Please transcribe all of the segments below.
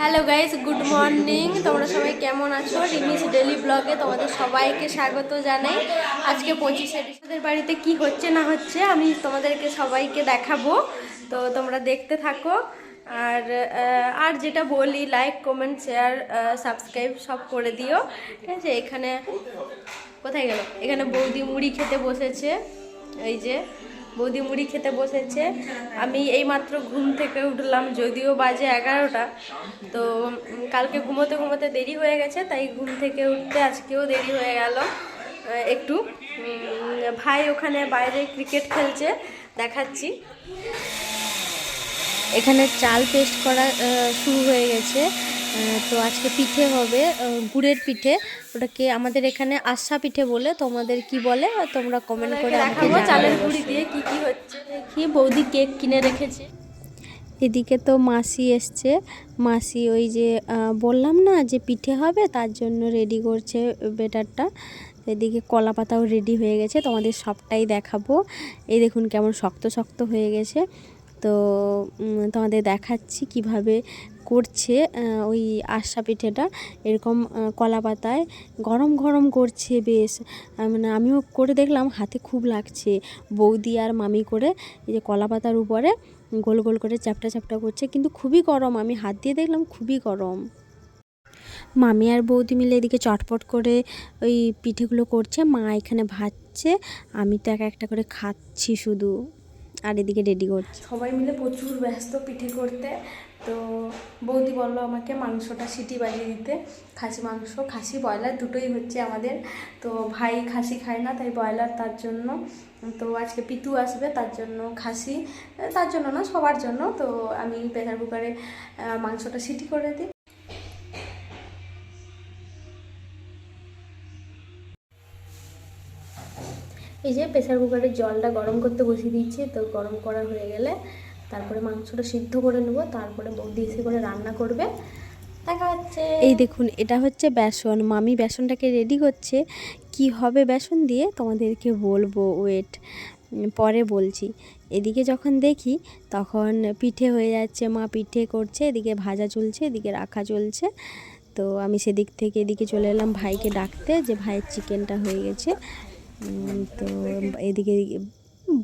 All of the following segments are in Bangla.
Hello guys, good morning. তোমরা সবাই কেমন আছো? রিমিস ডেলি ব্লগে তোমাদের সবাইকে স্বাগত জানাই। আজকে 25শে ডিসেম্বরের বাড়িতে কি হচ্ছে না হচ্ছে আমি তোমাদেরকে সবাইকে দেখাবো, তো তোমরা দেখতে থাকো। আর আর যেটা বলি, লাইক কমেন্ট শেয়ার সাবস্ক্রাইব সব করে দিও, ঠিক আছে? এখানে কোথায় গেল? এখানে বৌদি মুড়ি খেতে বসেছে। এই যে বৌদি মুড়ি খেতে বসেছে। আমি এইমাত্র ঘুম থেকে উঠলাম, যদিও বাজে 11টা। তো কালকে ঘুমোতে ঘুমোতে দেরি হয়ে গেছে, তাই ঘুম থেকে উঠতে আজকেও দেরি হয়ে গেল একটু। ভাই ওখানে বাইরে ক্রিকেট খেলছে, দেখাচ্ছি। এখানে চাল পেস্ট করা শুরু হয়ে গেছে। তো আজকে পিঠে হবে, গুড়ের পিঠে। ওটাকে আমাদের এখানে আশা পিঠে বলে, তোমাদের কি বলে তোমরা কমেন্ট করে দেখাবো। চালের গুঁড়ি দিয়ে কি কি হচ্ছে দেখি। বৌদি কেক কিনে রেখেছে। এদিকে তো মাসি এসছে। মাসি ওই যে বললাম না যে পিঠে হবে, তার জন্য রেডি করছে বেটারটা। এদিকে কলা পাতাও রেডি হয়ে গেছে, তোমাদের সবটাই দেখাবো। এই দেখুন কেমন শক্ত শক্ত হয়ে গেছে। তো তোমাদের দেখাচ্ছি কিভাবে করছে ওই আশা পিঠেটা। এরকম কলা পাতায় গরম গরম করছে বেশ। মানে আমিও করে দেখলাম, হাতে খুব লাগছে। বৌদি আর মামি করে এই যে কলা পাতার উপরে গোল গোল করে চ্যাপটা চ্যাপটা করছে, কিন্তু খুবই গরম। আমি হাত দিয়ে দেখলাম খুবই গরম। মামি আর বৌদি মিলে এদিকে চটপট করে ওই পিঠেগুলো করছে। মা এখানে ভাজছে, আমি তো এক একটা করে খাচ্ছি শুধু, আর এদিকে রেডি করছি। সবাই মিলে প্রচুর ব্যস্ত পিঠে করতে। তো বৌদি বললো আমাকে মাংসটা সিটি বাজিয়ে দিতে। খাসি মাংস, খাসি ব্রয়লার দুটোই হচ্ছে আমাদের। তো ভাই খাসি খায় না, তাই ব্রয়লার, তার জন্য। তো আজকে পিতু আসবে, তার জন্য খাসি, তার জন্য না সবার জন্য। তো আমি প্রেসার কুকারে মাংসটা সিটি করে দিই। এই যে প্রেসার কুকারের জলটা গরম করতে বসিয়ে দিচ্ছি। তো গরম করা হয়ে গেলে তারপরে মাংসটা সিদ্ধ করে নেব, তারপরে বৌদি এসে করে রান্না করবে। দেখা হচ্ছে। এই দেখুন, এটা হচ্ছে বেসন। মামি বেসনটাকে রেডি করছে। কি হবে বেসন দিয়ে তোমাদেরকে বলবো, ওয়েট, পরে বলছি। এদিকে যখন দেখি তখন পিঠে হয়ে যাচ্ছে, মা পিঠে করছে, এদিকে ভাজা চলছে, এদিকে রাখা চলছে। তো আমি সেদিক থেকে এদিকে চলে এলাম ভাইকে ডাকতে, যে ভাইয়ের চিকেনটা হয়ে গেছে। তো এদিকে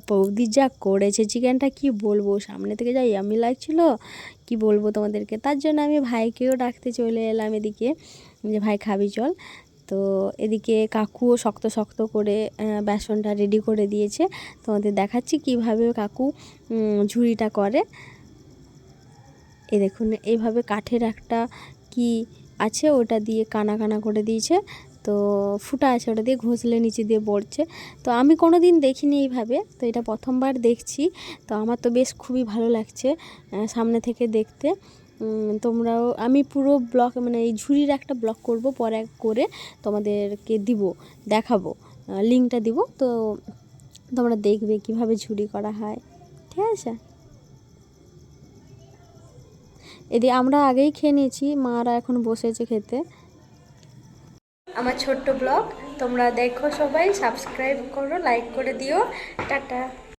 বৌদি যা করেছে চিকেনটা, কি বলবো, সামনে থেকে যাই আমি লাগছিল, কি বলবো তোমাদেরকে। তার জন্য আমি ভাইকেও ডাকতে চলে এলাম এদিকে, যে ভাই খাবি চল। তো এদিকে কাকুও শক্ত শক্ত করে বেসনটা রেডি করে দিয়েছে। তোমাদের দেখাচ্ছি কিভাবে কাকু ঝুড়িটা করে। এই দেখুন, এইভাবে কাঠের একটা কি আছে, ওটা দিয়ে কানা কানা করে দিয়েছে। তো ফুটা আছে, ওটা দিয়ে ঘষলে নিচে দিয়ে পড়ছে। তো আমি কোনো দিন দেখিনি এইভাবে, তো এটা প্রথমবার দেখছি। তো আমার তো বেশ খুবই ভালো লাগছে সামনে থেকে দেখতে। তোমরাও, আমি পুরো ব্লগ, মানে এই ঝুড়ির একটা ব্লগ করব পরে করে, তোমাদেরকে দিব, দেখাবো, লিঙ্কটা দিব। তো তোমরা দেখবে কিভাবে ঝুড়ি করা হয়, ঠিক আছে? এদিকে আমরা আগেই খেয়ে নিয়েছি, মারা এখন বসেছে খেতে। আমার ছোট্ট ব্লগ তোমরা দেখো, সবাই সাবস্ক্রাইব করো, লাইক করে দিও। টাটা।